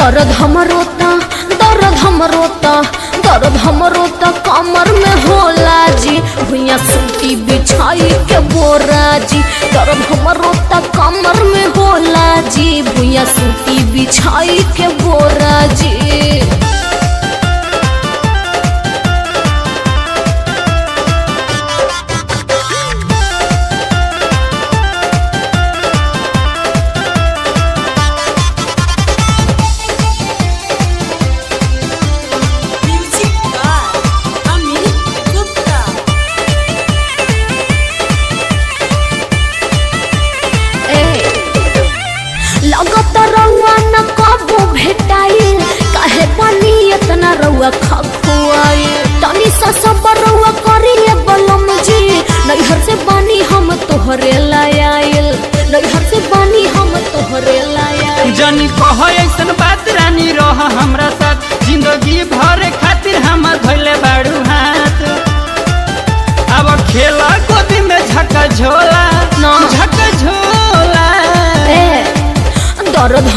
दर्द हमरोता दर्द हमरोता कमर में होला जी भुइया सूती बिछाई के बोरा जी। दर्द हमरोता कमर में होला जी भुइया सूती बिछाई के बोरा जी। लगत रउआ न कबो भेटाइल काहे पानी इतना रउआ खखुआई तनी सा सबर रउआ करिए बलम जी। नैहर से बानी हम तोहरे लायल नैहर से बानी हम तोहरे लायल। जानी कह ऐसन बात रानी रह हमरा साथ जिंदगी भर खातिर हम धइले बाड़ू हाथ। अब खेला गोदी में झका झोला झका झोला। दर्द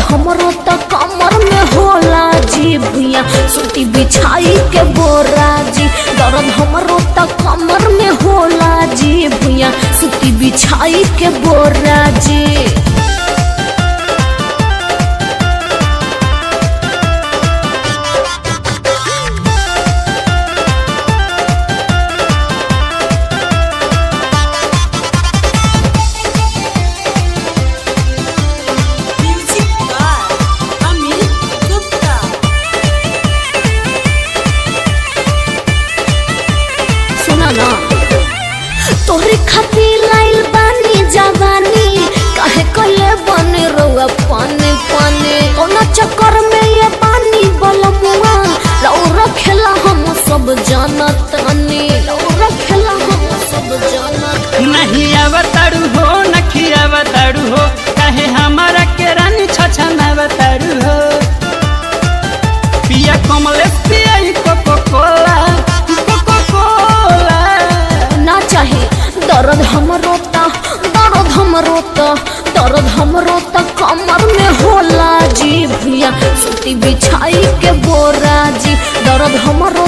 हमरोता कमर में होला जी भुइया सूती बिछाई के बोरा जी। दर्द हमरोता कमर में होला जी भुइया सूती बिछाई के बोरा जी। तोहरे खातिर लाइल बानी जवानी काहे कले बने रउआ पाने पाने कोना चक्कर में ये पानी बलमुआ रउआ खेला हम सब जानतानी रउआ खेला हम सब जानतानी। नहीं आवताड़ू हो नखी आवताड़ू हो काहे हमारा के रानी छछनावताड़ू हो। पिया कमलेश पिया कोको कोला ना चाहे दर्द हमरोता कमर में होला जी भुइया सूती बिछाई के बोरा जी। दर्द हमरो